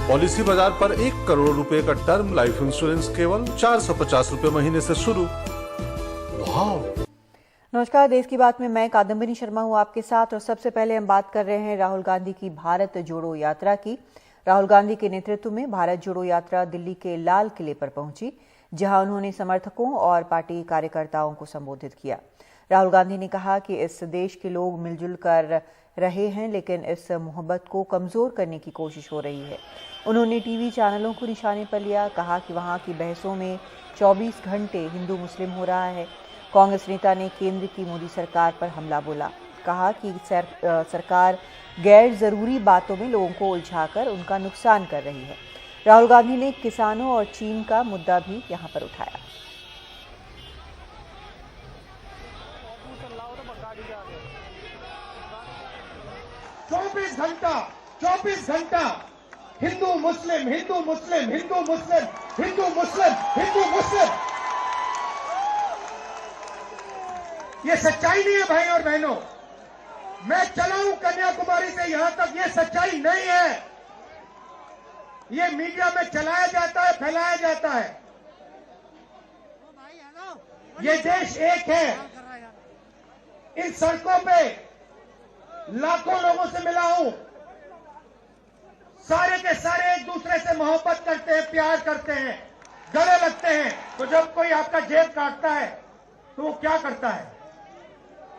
Policy बाजार पर 1 करोड़ रुपए का टर्म लाइफ इंश्योरेंस केवल 450 रुपए महीने से शुरू। वाह! नमस्कार, देश की बात में मैं कादम्बिनी शर्मा हूं आपके साथ। और सबसे पहले हम बात कर रहे हैं राहुल गांधी की भारत जोड़ो यात्रा की। राहुल गांधी के नेतृत्व में भारत जोड़ो यात्रा दिल्ली के लाल किले पर पहुंची, जहां उन्होंने समर्थकों और पार्टी कार्यकर्ताओं को संबोधित किया। राहुल गांधी ने कहा कि इस देश के लोग मिलजुल कर रहे हैं, लेकिन इस मोहब्बत को कमजोर करने की कोशिश हो रही है। उन्होंने टीवी चैनलों को निशाने पर लिया, कहा कि वहां की बहसों में 24 घंटे हिंदू मुस्लिम हो रहा है। कांग्रेस नेता ने केंद्र की मोदी सरकार पर हमला बोला, कहा कि सरकार गैर जरूरी बातों में लोगों को उलझाकर उनका नुकसान कर रही है। राहुल गांधी ने किसानों और चीन का मुद्दा भी यहां पर उठाया। 24 घंटा हिंदू मुस्लिम, हिंदू मुस्लिम, हिंदू मुस्लिम, हिंदू मुस्लिम, हिंदू मुस्लिम। ये सच्चाई नहीं है भाई और बहनों। मैं चला हूं कन्याकुमारी से यहां तक, ये सच्चाई नहीं है। ये मीडिया में चलाया जाता है, फैलाया जाता है। ये देश एक है। इन सड़कों पे लाखों लोगों से मिला हूं। सारे के सारे एक दूसरे से मोहब्बत करते हैं, प्यार करते हैं, गले लगते हैं। तो जब कोई आपका जेब काटता है तो वो क्या करता है?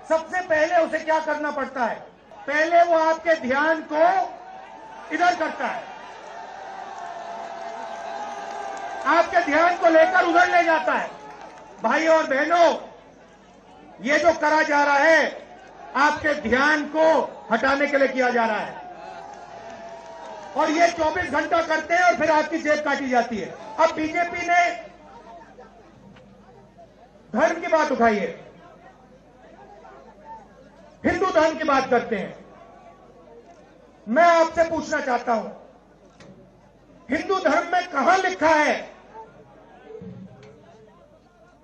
सबसे पहले उसे क्या करना पड़ता है? पहले वो आपके ध्यान को इधर करता है, आपके ध्यान को लेकर उधर ले जाता है। भाई और बहनों, ये जो करा जा रहा है आपके ध्यान को हटाने के लिए किया जा रहा है। और ये 24 घंटा करते हैं और फिर आपकी जेब काटी जाती है। अब बीजेपी ने धर्म की बात उठाई है, हिंदू धर्म की बात करते हैं। मैं आपसे पूछना चाहता हूं, हिंदू धर्म में कहां लिखा है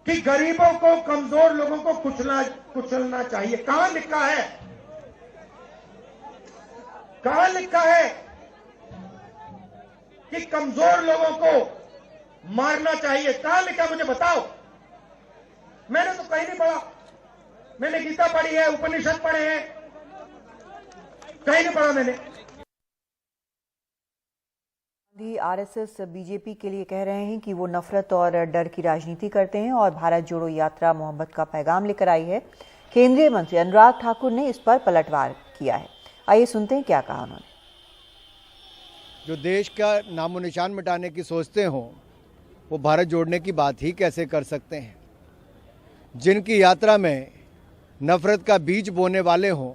कि गरीबों को, कमजोर लोगों को कुचलना चाहिए? कहां लिखा है? कहां लिखा है कि कमजोर लोगों को मारना चाहिए? कहां लिखा, मुझे बताओ। मैंने तो कहीं नहीं पढ़ा। मैंने गीता पढ़ी है, उपनिषद पढ़े हैं, कहीं नहीं पढ़ा मैंने। आरएसएस बीजेपी के लिए कह रहे हैं कि वो नफरत और डर की राजनीति करते हैं और भारत जोड़ो यात्रा मोहब्बत का पैगाम लेकर आई है। केंद्रीय मंत्री अनुराग ठाकुर ने इस पर पलटवार किया है। आइए सुनते हैं क्या कहा उन्होंने। जो देश का नामो निशान मिटाने की सोचते हों, वो भारत जोड़ने की बात ही कैसे कर सकते हैं? जिनकी यात्रा में नफरत का बीज बोने वाले हों,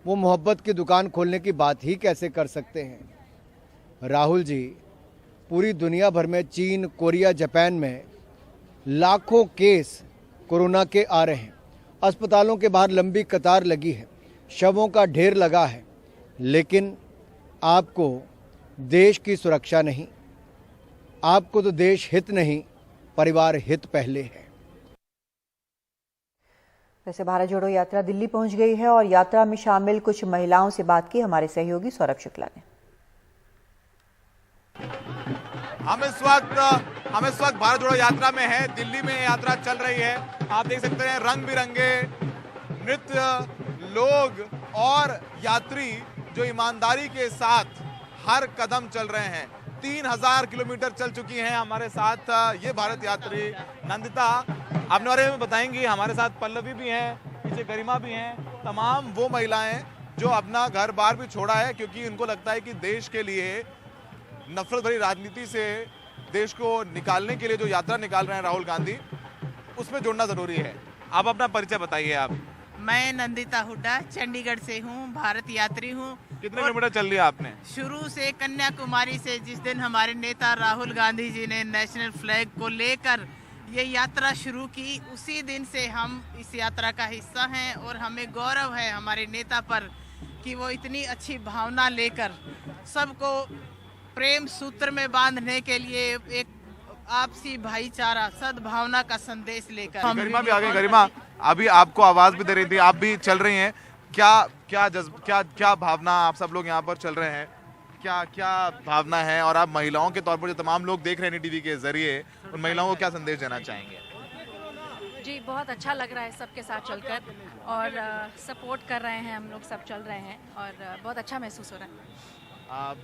वो मोहब्बत की दुकान खोलने की बात ही कैसे कर सकते हैं? राहुल जी, पूरी दुनिया भर में, चीन, कोरिया, जापान में लाखों केस कोरोना के आ रहे हैं। अस्पतालों के बाहर लंबी कतार लगी है, शवों का ढेर लगा है, लेकिन आपको देश की सुरक्षा नहीं, आपको तो देश हित नहीं, परिवार हित पहले है। वैसे भारत जोड़ो यात्रा दिल्ली पहुंच गई है और यात्रा में शामिल कुछ महिलाओं से बात की हमारे सहयोगी सौरभ शुक्ला ने। हम इस वक्त भारत जोड़ो यात्रा में है। दिल्ली में यात्रा चल रही है। आप देख सकते हैं रंग बिरंगे नृत्य, लोग और यात्री जो ईमानदारी के साथ हर कदम चल रहे हैं। 3000 किलोमीटर चल चुकी हैं हमारे साथ ये भारत यात्री। नंदिता अपने बारे में बताएंगी। हमारे साथ पल्लवी भी हैं, पीछे गरिमा भी हैं। तमाम वो महिलाएं जो अपना घर बार भी छोड़ा है क्योंकि उनको लगता है कि देश के लिए नफरत भरी राजनीति से देश को निकालने के लिए जो यात्रा निकाल रहे हैं राहुल गांधी, उसमें जुड़ना जरूरी है। आप अपना परिचय बताइए। आप? मैं नंदिता हुड्डा चंडीगढ़ से हूँ, भारत यात्री हूँ। कितने किलोमीटर चल लिया आपने? शुरू से कन्याकुमारी से, जिस दिन हमारे नेता राहुल गांधी जी ने नेशनल फ्लैग को लेकर ये यात्रा शुरू की, उसी दिन से हम इस यात्रा का हिस्सा हैं और हमें गौरव है हमारे नेता पर कि वो इतनी अच्छी भावना लेकर सबको प्रेम सूत्र में बांधने के लिए एक आपसी भाईचारा, सद्भावना का संदेश लेकर। गरिमा भी आ गई। गरिमा, अभी आपको आवाज भी दे रही थी, आप भी चल रही हैं। क्या क्या भावना, आप सब लोग यहाँ पर चल रहे हैं, क्या क्या भावना है, और आप महिलाओं के तौर पर जो तमाम लोग देख रहे हैं टीवी के जरिए, उन महिलाओं को क्या संदेश देना चाहेंगे? जी बहुत अच्छा लग रहा है सबके साथ चलकर, और सपोर्ट कर रहे हैं हम लोग, सब चल रहे हैं और बहुत अच्छा महसूस हो रहा है।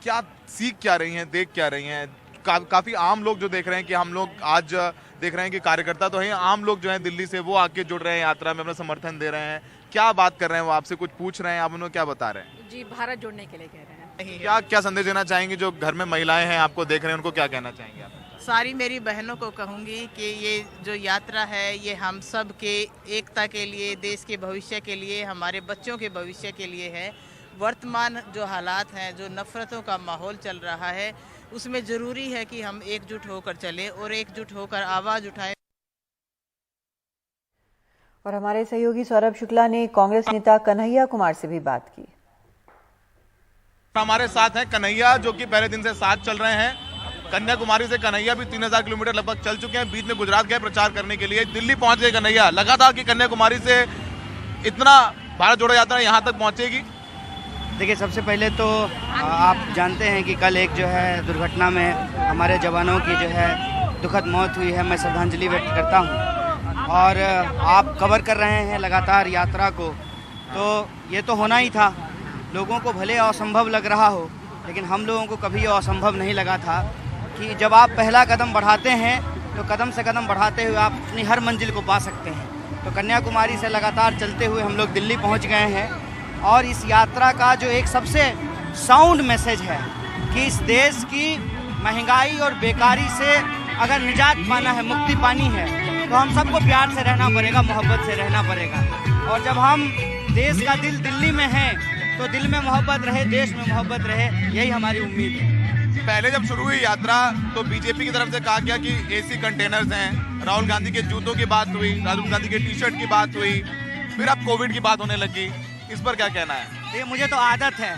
क्या सीख क्या रही हैं, देख क्या रही हैं? काफी आम लोग जो देख रहे हैं कि हम लोग आज देख रहे हैं कि कार्यकर्ता तो हैं, आम लोग जो हैं दिल्ली से वो आके जुड़ रहे हैं, यात्रा में अपना समर्थन दे रहे हैं। क्या बात कर रहे हैं वो आपसे, कुछ पूछ रहे हैं, आप उन्हें क्या बता रहे हैं? जी भारत जोड़ने के लिए कह रहे हैं। क्या क्या संदेश देना चाहेंगे जो घर में महिलाएं हैं आपको देख रहे हैं, उनको क्या कहना चाहेंगे आप? सारी मेरी बहनों को कहूँगी कि ये जो यात्रा है ये हम सब के एकता के लिए, देश के भविष्य के लिए, हमारे बच्चों के भविष्य के लिए है। वर्तमान जो हालात हैं, जो नफरतों का माहौल चल रहा है, उसमें ज़रूरी है कि हम एकजुट होकर चलें और एकजुट होकर आवाज़ उठाएं। और हमारे सहयोगी सौरभ शुक्ला ने कांग्रेस नेता कन्हैया कुमार से भी बात की। हमारे साथ हैं कन्हैया, जो कि पहले दिन से साथ चल रहे हैं। कन्याकुमारी से कन्हैया भी 3000 किलोमीटर लगभग चल चुके हैं। बीच में गुजरात गए प्रचार करने के लिए, दिल्ली पहुंच गए कन्हैया। लगा था कि कन्याकुमारी से इतना भारत जोड़ो यात्रा यहाँ तक पहुंचेगी? देखिए, सबसे पहले तो आप जानते हैं कि कल एक जो है दुर्घटना में हमारे जवानों की जो है दुखद मौत हुई है। मैं श्रद्धांजलि व्यक्त करता हूँ, और आप कवर कर रहे हैं लगातार यात्रा को, तो ये तो होना ही था। लोगों को भले असंभव लग रहा हो, लेकिन हम लोगों को कभी असंभव नहीं लगा था कि जब आप पहला कदम बढ़ाते हैं तो कदम से कदम बढ़ाते हुए आप अपनी हर मंजिल को पा सकते हैं। तो कन्याकुमारी से लगातार चलते हुए हम लोग दिल्ली पहुंच गए हैं, और इस यात्रा का जो एक सबसे साउंड मैसेज है कि इस देश की महंगाई और बेकारी से अगर निजात पाना है, मुक्ति पानी है, तो हम सबको प्यार से रहना पड़ेगा, मोहब्बत से रहना पड़ेगा। और जब हम देश का दिल दिल्ली में है तो दिल में मोहब्बत रहे, देश में मोहब्बत रहे, यही हमारी उम्मीद है। पहले जब शुरू हुई यात्रा तो बीजेपी की तरफ से कहा गया कि एसी कंटेनर्स हैं, राहुल गांधी के जूतों की बात हुई, राहुल गांधी के टी शर्ट की बात हुई, फिर अब कोविड की बात होने लगी। इस पर क्या कहना है? ये मुझे तो आदत है,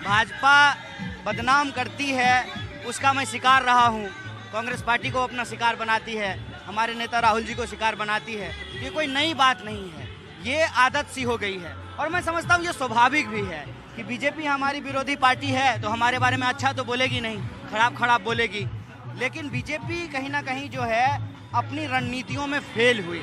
भाजपा बदनाम करती है, उसका मैं शिकार रहा हूँ। कांग्रेस पार्टी को अपना शिकार बनाती है, हमारे नेता राहुल जी को शिकार बनाती है। ये कोई नई बात नहीं है, ये आदत सी हो गई है। और मैं समझता हूँ ये स्वाभाविक भी है कि बीजेपी हमारी विरोधी पार्टी है तो हमारे बारे में अच्छा तो बोलेगी नहीं, खराब बोलेगी। लेकिन बीजेपी कहीं ना कहीं जो है अपनी रणनीतियों में फेल हुई।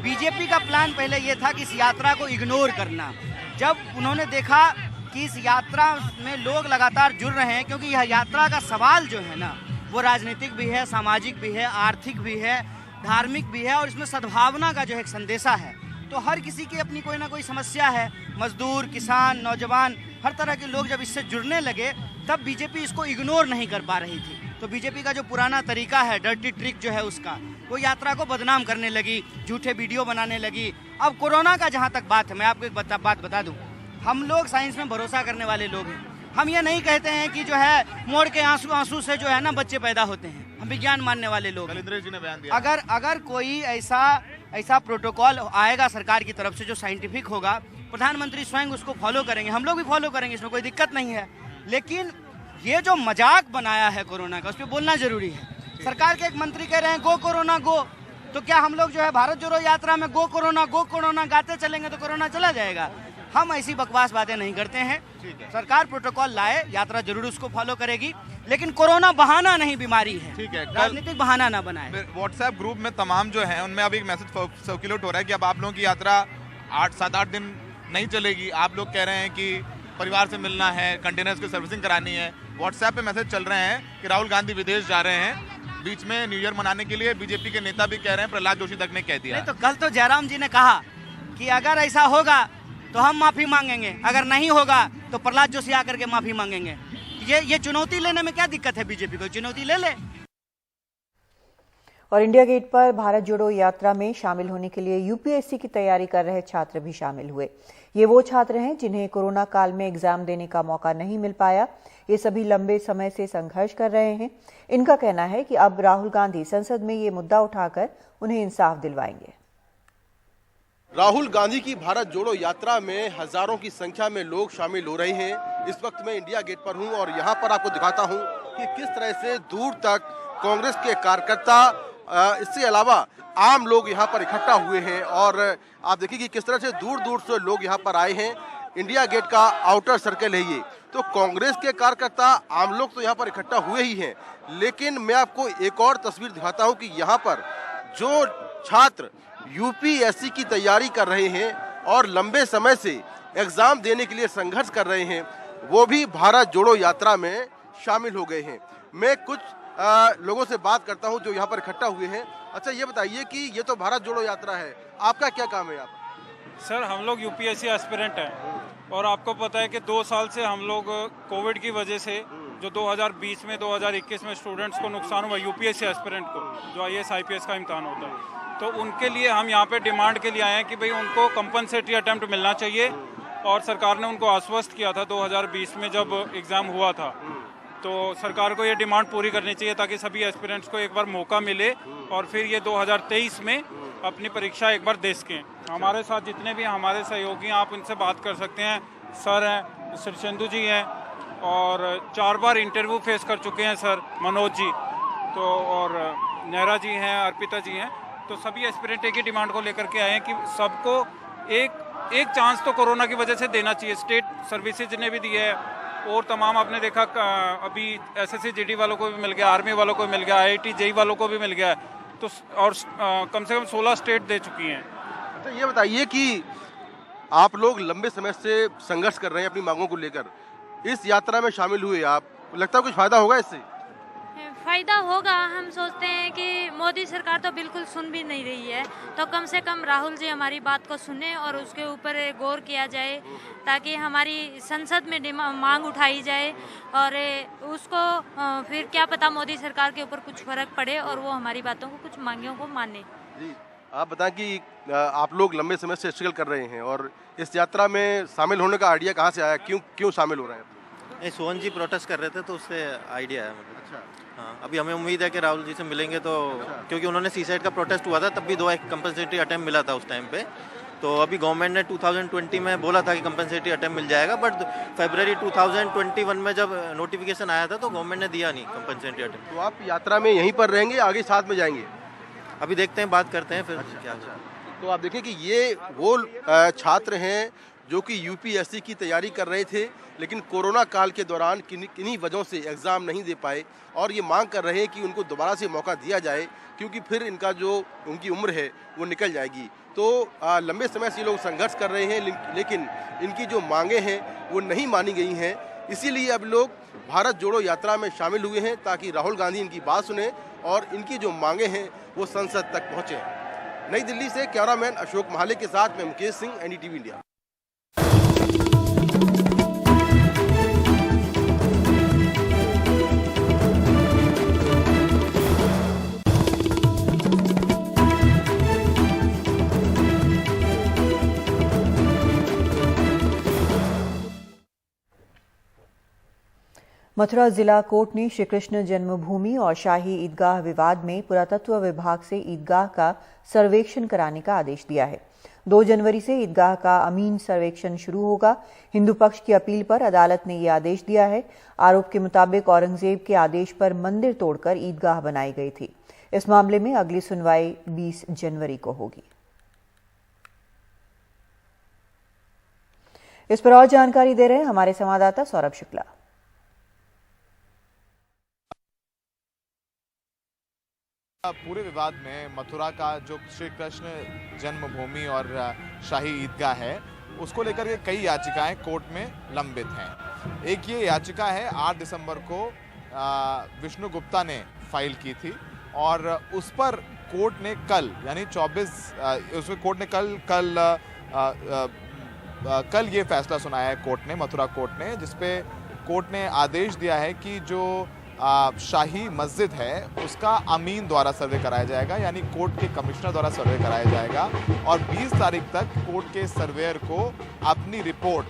बीजेपी का प्लान पहले ये था कि इस यात्रा को इग्नोर करना। जब उन्होंने देखा कि इस यात्रा में लोग लगातार जुड़ रहे हैं, क्योंकि यह यात्रा का सवाल जो है ना वो राजनीतिक भी है, सामाजिक भी है, आर्थिक भी है, धार्मिक भी है, और इसमें सद्भावना का जो है एक संदेशा है। तो हर किसी की अपनी कोई ना कोई समस्या है, मजदूर, किसान, नौजवान, हर तरह के लोग जब इससे जुड़ने लगे तब बीजेपी इसको इग्नोर नहीं कर पा रही थी। तो बीजेपी का जो पुराना तरीका है, डर्टी ट्रिक जो है उसका, वो यात्रा को बदनाम करने लगी, झूठे वीडियो बनाने लगी। अब कोरोना का जहाँ तक बात है, मैं आपको एक बात बता दूँ, हम लोग साइंस में भरोसा करने वाले लोग हैं। हम ये नहीं कहते हैं कि जो है मोड़ के आंसू से जो है ना बच्चे पैदा होते हैं। हम विज्ञान मानने वाले लोग हैं। जी ने बयान दिया, अगर कोई ऐसा प्रोटोकॉल आएगा सरकार की तरफ से जो साइंटिफिक होगा, प्रधानमंत्री स्वयं उसको फॉलो करेंगे, हम लोग भी फॉलो करेंगे, इसमें कोई दिक्कत नहीं है। लेकिन ये जो मजाक बनाया है कोरोना का, उस पर बोलना जरूरी है। सरकार के एक मंत्री कह रहे हैं गो कोरोना गो, तो क्या हम लोग जो है भारत जोड़ो यात्रा में गो कोरोना गाते चलेंगे तो कोरोना चला जाएगा? हम ऐसी बकवास बातें नहीं करते हैं। सरकार प्रोटोकॉल लाए, यात्रा जरूर उसको फॉलो करेगी, लेकिन कोरोना बहाना नहीं, बीमारी है। ठीक है, राजनीतिक बहाना ना बनाए। व्हाट्सएप ग्रुप में तमाम जो हैं उनमें अभी एक मैसेज सर्कुलेट हो रहा है कि अब आप लोगों की यात्रा 7-8 दिन नहीं चलेगी। आप लोग कह रहे हैं कि परिवार से मिलना है, कंटेनर्स की सर्विसिंग करानी है। व्हाट्सएप पे मैसेज चल रहे हैं कि राहुल गांधी विदेश जा रहे हैं बीच में न्यू ईयर मनाने के लिए। बीजेपी के नेता भी कह रहे हैं, प्रहलाद जोशी तक ने कह दिया। नहीं तो कल तो जयराम जी ने कहा कि अगर ऐसा होगा तो हम माफी मांगेंगे, अगर नहीं होगा तो प्रहलाद जोशी आकर के माफी मांगेंगे। ये चुनौती लेने में क्या दिक्कत है? बीजेपी को चुनौती ले ले। और इंडिया गेट पर भारत जोड़ो यात्रा में शामिल होने के लिए यूपीएससी की तैयारी कर रहे छात्र भी शामिल हुए। ये वो छात्र हैं जिन्हें कोरोना काल में एग्जाम देने का मौका नहीं मिल पाया। ये सभी लंबे समय से संघर्ष कर रहे हैं। इनका कहना है कि अब राहुल गांधी संसद में ये मुद्दा उठाकर उन्हें इंसाफ दिलवाएंगे। राहुल गांधी की भारत जोड़ो यात्रा में हजारों की संख्या में लोग शामिल हो रहे हैं। इस वक्त मैं इंडिया गेट पर हूं और यहां पर आपको दिखाता हूं कि किस तरह से दूर तक कांग्रेस के कार्यकर्ता, इससे अलावा आम लोग यहां पर इकट्ठा हुए हैं। और आप देखिए कि किस तरह से दूर दूर से लोग यहां पर आए हैं। इंडिया गेट का आउटर सर्कल है ये, तो कांग्रेस के कार्यकर्ता आम लोग तो यहाँ पर इकट्ठा हुए ही हैं, लेकिन मैं आपको एक और तस्वीर दिखाता हूँ कि यहाँ पर जो छात्र यूपीएससी की तैयारी कर रहे हैं और लंबे समय से एग्जाम देने के लिए संघर्ष कर रहे हैं, वो भी भारत जोड़ो यात्रा में शामिल हो गए हैं। मैं कुछ लोगों से बात करता हूं जो यहाँ पर इकट्ठा हुए हैं। अच्छा, ये बताइए कि ये तो भारत जोड़ो यात्रा है, आपका क्या काम है यहाँ पर? सर, हम लोग यूपीएससी एस्पिरेंट हैं और आपको पता है कि 2 साल से हम लोग कोविड की वजह से जो 2020 में 2021 में स्टूडेंट्स को नुकसान हुआ यूपीएससी एस्पिरेंट को, जो आईएएस आईपीएस का इम्तहान होता है, तो उनके लिए हम यहाँ पे डिमांड के लिए आए हैं कि भाई उनको कंपनसेटरी अटेम्प्ट मिलना चाहिए। और सरकार ने उनको आश्वस्त किया था 2020 में जब एग्ज़ाम हुआ था, तो सरकार को ये डिमांड पूरी करनी चाहिए ताकि सभी एस्पिरेंट्स को एक बार मौका मिले और फिर ये 2023 में अपनी परीक्षा एक बार दे सकें। हमारे साथ जितने भी हमारे सहयोगी हैं, आप उनसे बात कर सकते हैं। सर हैं, सिरचंदू जी हैं और 4 बार इंटरव्यू फेस कर चुके हैं सर, मनोज जी तो, और नेहरा जी हैं, अर्पिता जी हैं। तो सभी एस्पिरेंट एक ही डिमांड को लेकर के आए हैं कि सबको एक चांस तो कोरोना की वजह से देना चाहिए। स्टेट सर्विसेज ने भी दिया है और तमाम आपने देखा अभी एसएससी जीडी वालों को भी मिल गया, आर्मी वालों को भी मिल गया, आईआईटी जेई वालों को भी मिल गया है, तो और कम से कम 16 स्टेट दे चुकी हैं। अच्छा, ये बताइए कि आप लोग लंबे समय से संघर्ष कर रहे हैं अपनी मांगों को लेकर, इस यात्रा में शामिल हुए आप, लगता है कुछ फायदा होगा इससे? फ़ायदा होगा। हम सोचते हैं कि मोदी सरकार तो बिल्कुल सुन भी नहीं रही है, तो कम से कम राहुल जी हमारी बात को सुने और उसके ऊपर गौर किया जाए ताकि हमारी संसद में मांग उठाई जाए और उसको फिर क्या पता मोदी सरकार के ऊपर कुछ फ़र्क पड़े और वो हमारी बातों को, कुछ मांगों को माने। जी, आप बताएं कि आप लोग लंबे समय से स्ट्रगल कर रहे हैं और इस यात्रा में शामिल होने का आइडिया कहाँ से आया, क्यों शामिल हो रहे हैं? सोहन जी प्रोटेस्ट कर रहे थे तो उससे आइडिया है मतलब। अच्छा, हाँ, अभी हमें उम्मीद है कि राहुल जी से मिलेंगे तो क्योंकि उन्होंने सीसाइड का प्रोटेस्ट हुआ था तब भी 2 कंपनसेटरी अटेम्प्ट मिला था उस टाइम पे, तो अभी गवर्नमेंट ने 2020 में बोला था कि कंपनसेटरी अटेम्प्ट मिल जाएगा, बट फरवरी 2021 में जब नोटिफिकेशन आया था तो गवर्नमेंट ने दिया नहीं कंपनसेटरी अटेम्प्ट। तो आप यात्रा में यहीं पर रहेंगे, आगे साथ में जाएंगे? अभी देखते हैं, बात करते हैं फिर। क्या तो आप देखें कि ये वो छात्र हैं जो कि यूपीएससी की तैयारी कर रहे थे, लेकिन कोरोना काल के दौरान किन्हीं वजहों से एग्ज़ाम नहीं दे पाए और ये मांग कर रहे हैं कि उनको दोबारा से मौका दिया जाए क्योंकि फिर इनका जो उनकी उम्र है वो निकल जाएगी। तो लंबे समय से ये लोग संघर्ष कर रहे हैं, लेकिन इनकी जो मांगे हैं वो नहीं मानी गई हैं। इसीलिए अब लोग भारत जोड़ो यात्रा में शामिल हुए हैं ताकि राहुल गांधी इनकी बात सुने और इनकी जो मांगे हैं वो संसद तक पहुँचे। नई दिल्ली से कैमरामैन अशोक महाले के साथ मैं मुकेश सिंह, एनडीटीवी इंडिया। मथुरा जिला कोर्ट ने श्री कृष्ण जन्मभूमि और शाही ईदगाह विवाद में पुरातत्व विभाग से ईदगाह का सर्वेक्षण कराने का आदेश दिया है। 2 जनवरी से ईदगाह का अमीन सर्वेक्षण शुरू होगा। हिंदू पक्ष की अपील पर अदालत ने यह आदेश दिया है। आरोप के मुताबिक औरंगजेब के आदेश पर मंदिर तोड़कर ईदगाह बनाई गई थी। इस मामले में अगली सुनवाई 20 जनवरी को होगी। इस पर और जानकारी दे रहे हैं हमारे संवाददाता सौरभ शुक्ला। पूरे विवाद में मथुरा का जो श्री कृष्ण जन्मभूमि और शाही ईदगाह है उसको लेकर के कई याचिकाएं कोर्ट में लंबित हैं। एक ये याचिका है 8 दिसंबर को विष्णु गुप्ता ने फाइल की थी और उस पर कोर्ट ने कल यानी 24 उसमें कोर्ट ने कल ये फैसला सुनाया है कोर्ट ने, मथुरा कोर्ट ने, जिसपे कोर्ट ने आदेश दिया है कि जो शाही मस्जिद है उसका अमीन द्वारा सर्वे कराया जाएगा, यानी कोर्ट के कमिश्नर द्वारा सर्वे कराया जाएगा और 20 तारीख तक कोर्ट के सर्वेयर को अपनी रिपोर्ट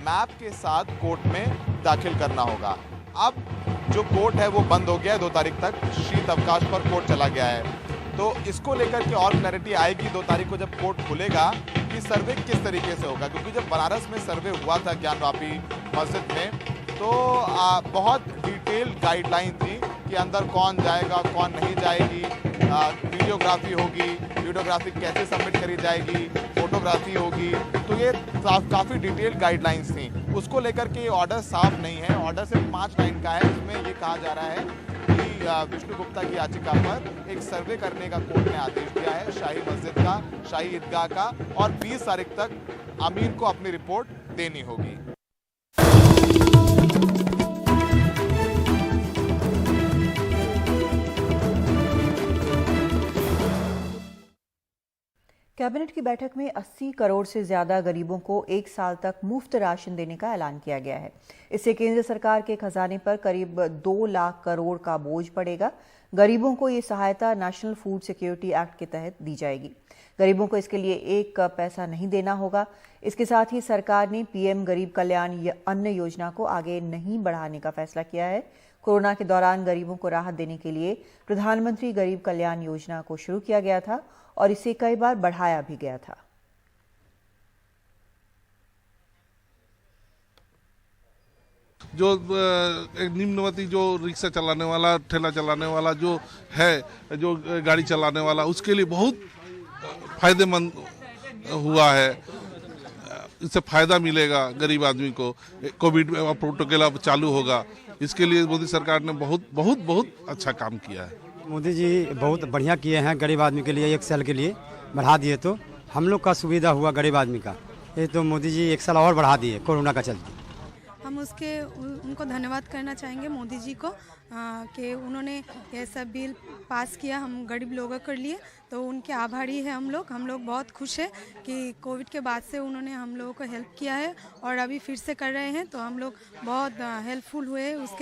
मैप के साथ कोर्ट में दाखिल करना होगा। अब जो कोर्ट है वो बंद हो गया है, 2 तारीख तक शीत अवकाश पर कोर्ट चला गया है, तो इसको लेकर के और क्लैरिटी आएगी 2 तारीख को जब कोर्ट खुलेगा कि सर्वे किस तरीके से होगा। क्योंकि जब बनारस में सर्वे हुआ था ज्ञानवापी मस्जिद में तो बहुत डिटेल गाइडलाइन थी कि अंदर कौन जाएगा कौन नहीं जाएगी, वीडियोग्राफी होगी, वीडियोग्राफी कैसे सबमिट करी जाएगी, फोटोग्राफी होगी, तो ये काफ़ी डिटेल गाइडलाइंस थी। उसको लेकर के ऑर्डर साफ नहीं है। ऑर्डर सिर्फ 5 लाइन का है, जिसमें ये कहा जा रहा है कि विष्णु गुप्ता की याचिका पर एक सर्वे करने का कोर्ट ने आदेश दिया है, शाही मस्जिद का, शाही ईदगाह का, और 20 तारीख तक आमीर को अपनी रिपोर्ट देनी होगी। कैबिनेट की बैठक में 80 करोड़ से ज्यादा गरीबों को 1 साल तक मुफ्त राशन देने का ऐलान किया गया है। इससे केंद्र सरकार के खजाने पर करीब 2 लाख करोड़ का बोझ पड़ेगा। गरीबों को ये सहायता नेशनल फूड सिक्योरिटी एक्ट के तहत दी जाएगी। गरीबों को इसके लिए एक पैसा नहीं देना होगा। इसके साथ ही सरकार ने पीएम गरीब कल्याण अन्न योजना को आगे नहीं बढ़ाने का फैसला किया है। कोरोना के दौरान गरीबों को राहत देने के लिए प्रधानमंत्री गरीब कल्याण योजना को शुरू किया गया था और इसे कई बार बढ़ाया भी गया था। जो एक निम्नवती जो रिक्शा चलाने वाला, ठेला चलाने वाला जो है, जो गाड़ी चलाने वाला, उसके लिए बहुत फायदेमंद हुआ है। इससे फायदा मिलेगा गरीब आदमी को। कोविड प्रोटोकॉल अब चालू होगा, इसके लिए मोदी सरकार ने बहुत बहुत बहुत अच्छा काम किया है। मोदी जी बहुत बढ़िया किए हैं। गरीब आदमी के लिए 1 साल के लिए बढ़ा दिए तो हम लोग का सुविधा हुआ गरीब आदमी का। ये तो मोदी जी 1 साल और बढ़ा दिए कोरोना का चलते। हम उनको धन्यवाद करना चाहेंगे मोदी जी को कि उन्होंने ये सब बिल पास किया हम गरीब लोगों के लिए, तो उनके आभारी हैं हम लोग बहुत खुश हैं कि कोविड के बाद से उन्होंने हम लोगों को हेल्प किया है और अभी फिर से कर रहे हैं, तो हम लोग बहुत हेल्पफुल हुए उसके